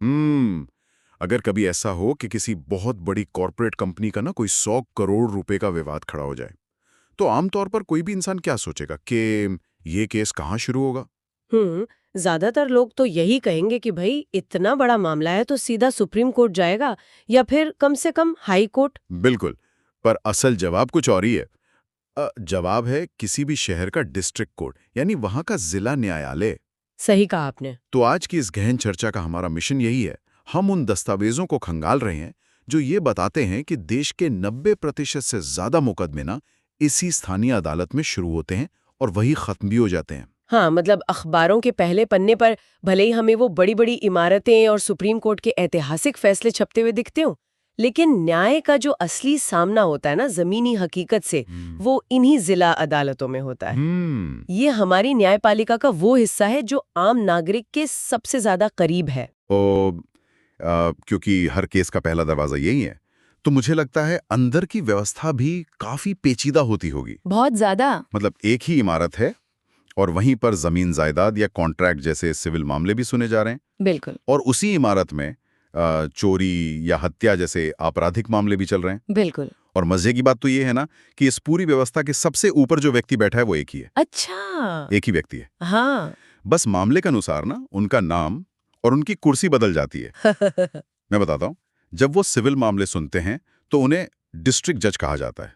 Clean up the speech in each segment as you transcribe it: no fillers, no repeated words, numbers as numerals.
अगर कभी ऐसा हो कि किसी बहुत बड़ी कॉर्पोरेट कंपनी का ना कोई 100 करोड़ रुपए का विवाद खड़ा हो जाए, तो आमतौर पर कोई भी इंसान क्या सोचेगा कि ये केस कहाँ शुरू होगा? ज्यादातर लोग तो यही कहेंगे कि भाई इतना बड़ा मामला है तो सीधा सुप्रीम कोर्ट जाएगा या फिर कम से कम हाई कोर्ट। बिल्कुल। पर असल जवाब कुछ और ही है। जवाब है किसी भी शहर का डिस्ट्रिक्ट कोर्ट, यानी वहां का जिला न्यायालय। सही कहा आपने। तो आज की इस गहन चर्चा का हमारा मिशन यही है। हम उन दस्तावेजों को खंगाल रहे हैं जो ये बताते हैं कि देश के 90% से ज्यादा मुकदमे ना इसी स्थानीय अदालत में शुरू होते हैं और वही खत्म भी हो जाते हैं। हाँ, मतलब अखबारों के पहले पन्ने पर भले ही हमें वो बड़ी बड़ी इमारतें और सुप्रीम कोर्ट के ऐतिहासिक फैसले छपते हुए दिखते हो, लेकिन न्याय का जो असली सामना होता है ना जमीनी हकीकत से, हम्म। वो इन्हीं जिला अदालतों में होता है। ये हमारी न्यायपालिका का वो हिस्सा है जो आम नागरिक के सबसे ज्यादा करीब है। क्योंकि हर केस का पहला दरवाजा यही है, तो मुझे लगता है अंदर की व्यवस्था भी काफी पेचीदा होती होगी। बहुत ज्यादा। मतलब एक ही इमारत है और वहीं पर जमीन जायदाद या कॉन्ट्रैक्ट जैसे सिविल मामले भी सुने जा रहे हैं। बिल्कुल। और उसी इमारत में चोरी या हत्या जैसे आपराधिक मामले भी चल रहे हैं। बिल्कुल। और मजे की बात तो ये है ना कि इस पूरी व्यवस्था के सबसे ऊपर जो व्यक्ति बैठा है वो एक ही है। अच्छा। एक ही व्यक्ति है। हाँ। बस मामले के अनुसार ना उनका नाम और उनकी कुर्सी बदल जाती है। मैं बताता हूँ। जब वो सिविल मामले सुनते हैं तो उन्हें डिस्ट्रिक्ट जज कहा जाता है,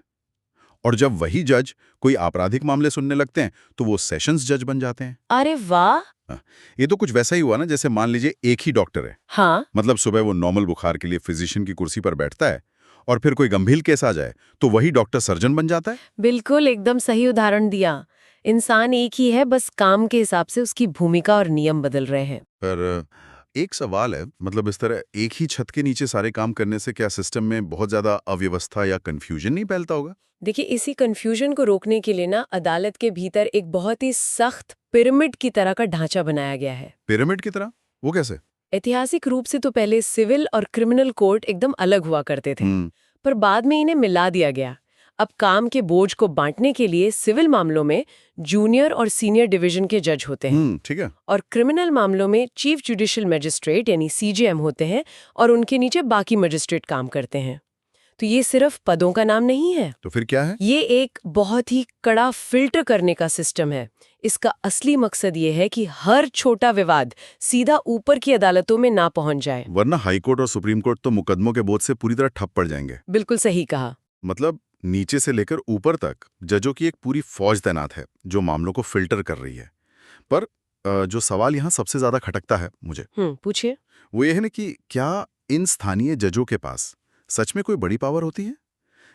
और जब वही जज कोई आपराधिक मामले सुनने लगते हैं तो वो सेशंस जज बन जाते हैं। अरे वाह। हाँ, ये तो कुछ वैसा ही हुआ ना जैसे मान लीजिए एक ही डॉक्टर है। हाँ। मतलब सुबह वो नॉर्मल बुखार के लिए फिजिशियन की कुर्सी पर बैठता है और फिर कोई गंभीर केस आ जाए तो वही डॉक्टर सर्जन बन जाता है। बिल्कुल, एकदम सही उदाहरण दिया। इंसान एक ही है, बस काम के हिसाब से उसकी भूमिका और नियम बदल रहे हैं। पर एक सवाल है, मतलब इस तरह एक ही छत के नीचे सारे काम करने से क्या सिस्टम में बहुत ज्यादा अव्यवस्था या कंफ्यूजन नहीं फैलता होगा? देखिए, इसी कंफ्यूजन को रोकने के लिए ना अदालत के भीतर एक बहुत ही सख्त पिरामिड की तरह का ढांचा बनाया गया है। पिरामिड की तरह? वो कैसे? ऐतिहासिक रूप से तो पहले सिविल और क्रिमिनल कोर्ट एकदम अलग हुआ करते थे, हम्म। पर बाद में इन्हें मिला दिया गया। अब काम के बोझ को बांटने के लिए सिविल मामलों में जूनियर और सीनियर डिवीजन के जज होते हैं, ठीक है। और क्रिमिनल मामलों में चीफ जुडिशियल मजिस्ट्रेट यानी सीजेएम होते हैं, और उनके नीचे बाकी मजिस्ट्रेट काम करते हैं। तो ये सिर्फ पदों का नाम नहीं है, तो फिर क्या है? ये एक बहुत ही कड़ा फिल्टर करने का सिस्टम है। इसका असली मकसद ये है कि हर छोटा विवाद सीधा ऊपर की अदालतों में ना पहुंच जाए। वरना हाई कोर्ट और सुप्रीम कोर्ट तो मुकदमों के बोझ से पूरी तरह ठप पड़ जाएंगे। बिल्कुल सही कहा। मतलब नीचे से लेकर ऊपर तक जजों की एक पूरी फौज तैनात है जो मामलों को फिल्टर कर रही है। पर जो सवाल यहाँ सबसे ज्यादा खटकता है मुझे, पूछिए। वो ये है ना कि क्या इन स्थानीय जजों के पास सच में कोई बड़ी पावर होती है,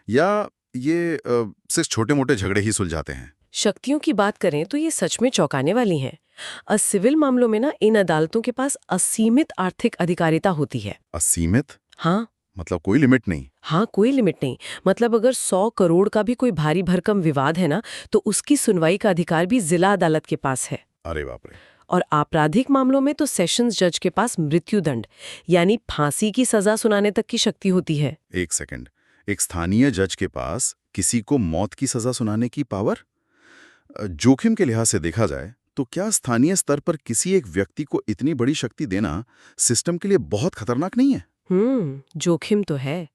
या ये सिर्फ छोटे मोटे झगड़े ही सुलझाते हैं? शक्तियों की बात करें तो ये सच में चौंकाने वाली हैं। सिविल मामलों में ना इन अदालतों के पास असीमित आर्थिक अधिकारिता होती है। असीमित? हाँ। मतलब कोई लिमिट नहीं? हाँ, कोई लिमिट नहीं। मतलब अगर 100 करोड़ का भी कोई भारी भरकम विवाद है ना, तो उसकी सुनवाई का अधिकार भी जिला अदालत के पास है। अरे बाप रे। और आपराधिक मामलों में तो सेशंस जज के पास मृत्युदंड यानी फांसी की सजा सुनाने तक की शक्ति होती है। एक सेकंड, एक स्थानीय जज के पास किसी को मौत की सजा सुनाने की पावर? जोखिम के लिहाज से देखा जाए तो क्या स्थानीय स्तर पर किसी एक व्यक्ति को इतनी बड़ी शक्ति देना सिस्टम के लिए बहुत खतरनाक नहीं है? जोखिम तो है,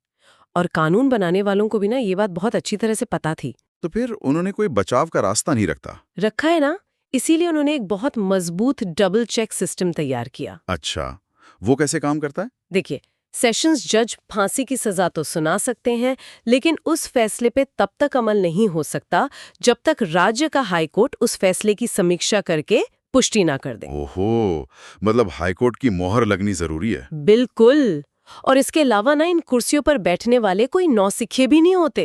और कानून बनाने वालों को भी ना ये बात बहुत अच्छी तरह से पता थी। तो फिर उन्होंने कोई बचाव का रास्ता नहीं रखा है ना, इसीलिए उन्होंने एक बहुत मजबूत डबल चेक सिस्टम तैयार किया। अच्छा, वो कैसे काम करता है? देखिए, सेशंस जज फांसी की सजा तो सुना सकते हैं, लेकिन उस फैसले पे तब तक अमल नहीं हो सकता जब तक राज्य का हाई कोर्ट उस फैसले की समीक्षा करके पुष्टि ना कर दे। ओहो, मतलब हाईकोर्ट की मोहर लगनी जरूरी है। बिल्कुल। और इसके अलावा ना इन कुर्सियों पर बैठने वाले कोई नौसिखे भी नहीं होते।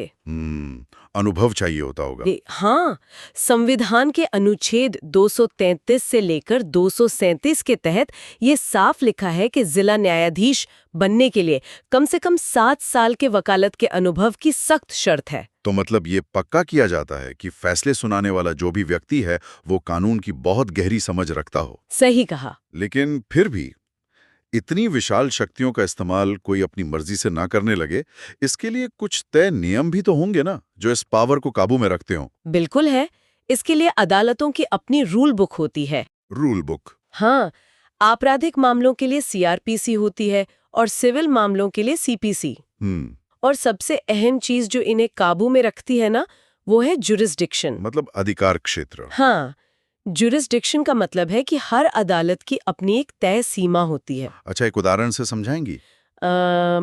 अनुभव चाहिए होता होगा। हाँ, संविधान के अनुच्छेद 233 से लेकर 237 के तहत ये साफ लिखा है कि जिला न्यायाधीश बनने के लिए कम से कम 7 साल के वकालत के अनुभव की सख्त शर्त है। तो मतलब ये पक्का किया जाता है कि फैसले सुनाने वाला जो भी व्यक्ति है वो कानून की बहुत गहरी समझ रखता हो। सही कहा। लेकिन फिर भी इतनी विशाल शक्तियों का इस्तेमाल कोई अपनी मर्जी से ना करने लगे, इसके लिए कुछ तय नियम भी तो होंगे ना जो इस पावर को काबू में रखते हों। बिल्कुल है। इसके लिए अदालतों की अपनी रूल बुक होती है। Rule book? हाँ, आपराधिक मामलों के लिए सीआरपीसी होती है और सिविल मामलों के लिए सीपीसी। और सबसे अहम चीज जो इन्हें काबू में रखती है ना, वो है जुरिस्डिक्शन। मतलब अधिकार क्षेत्र। हाँ, जुरिस्डिक्शन का मतलब है कि हर अदालत की अपनी एक तय सीमा होती है। अच्छा, एक उदाहरण से समझाएंगी?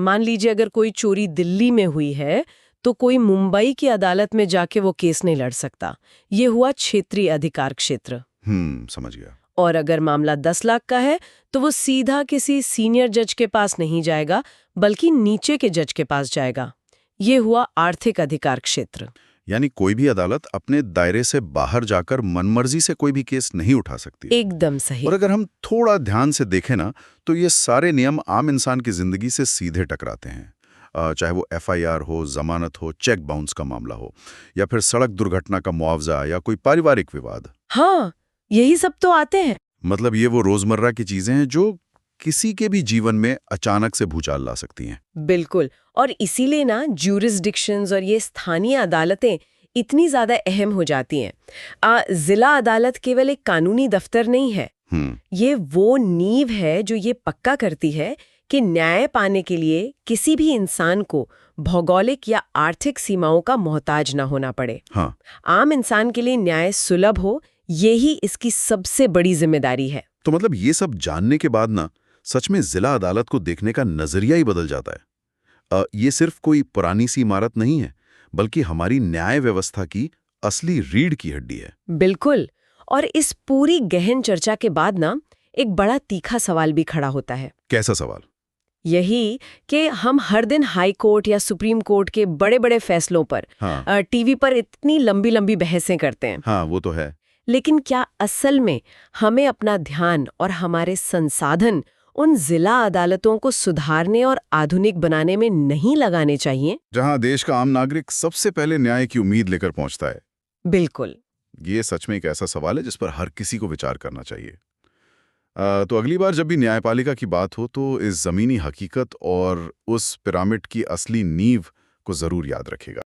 मान लीजिए अगर कोई चोरी दिल्ली में हुई है तो कोई मुंबई की अदालत में जाके वो केस नहीं लड़ सकता। ये हुआ क्षेत्रीय अधिकार क्षेत्र। समझ गया। और अगर मामला 10 लाख का है तो वो सीधा किसी सीनियर जज के पास नहीं जाएगा, बल्कि नीचे के जज के पास जाएगा। ये हुआ आर्थिक अधिकार क्षेत्र। यानी कोई भी अदालत अपने दायरे से बाहर जाकर मनमर्जी से कोई भी केस नहीं उठा सकती। एकदम सही। और अगर हम थोड़ा ध्यान से देखें ना, तो ये सारे नियम आम इंसान की जिंदगी से सीधे टकराते हैं। चाहे वो एफआईआर हो, जमानत हो, चेक बाउंस का मामला हो, या फिर सड़क दुर्घटना का मुआवजा या कोई पारिवारिक विवाद। हाँ, यही सब तो आते हैं। मतलब ये वो रोजमर्रा की चीजें हैं जो किसी के भी जीवन में अचानक से भूचाल ला सकती हैं। बिल्कुल। और इसीलिए ना ज्यूरिसडिक्शंस और ये स्थानीय अदालतें इतनी ज्यादा अहम हो जाती हैं। जिला अदालत केवल एक कानूनी दफ्तर नहीं है। ये वो नींव है जो ये पक्का करती है कि न्याय पाने के लिए किसी भी इंसान को भौगोलिक या आर्थिक सीमाओं का मोहताज ना होना पड़े। हाँ। आम इंसान के लिए न्याय सुलभ हो, यही इसकी सबसे बड़ी जिम्मेदारी है। तो मतलब ये सब जानने के बाद ना, सच में जिला अदालत को देखने का नजरिया ही बदल जाता है। ये सिर्फ कोई पुरानी सी इमारत नहीं है, बल्कि हमारी न्याय व्यवस्था की असली रीढ़ की हड्डी है। बिल्कुल। और इस पूरी गहन चर्चा के बाद ना, एक बड़ा तीखा सवाल भी खड़ा होता है। कैसा सवाल? यही कि हम हर दिन हाई कोर्ट या सुप्रीम कोर्ट के बड़े बड़े फैसलों पर टीवी पर इतनी लंबी लंबी बहसें करते हैं। हाँ, वो तो है। लेकिन क्या असल में हमें अपना ध्यान और हमारे संसाधन उन जिला अदालतों को सुधारने और आधुनिक बनाने में नहीं लगाने चाहिए, जहां देश का आम नागरिक सबसे पहले न्याय की उम्मीद लेकर पहुंचता है? बिल्कुल। ये सच में एक ऐसा सवाल है जिस पर हर किसी को विचार करना चाहिए। तो अगली बार जब भी न्यायपालिका की बात हो, तो इस जमीनी हकीकत और उस पिरामिड की असली नींव को जरूर याद रखेगा।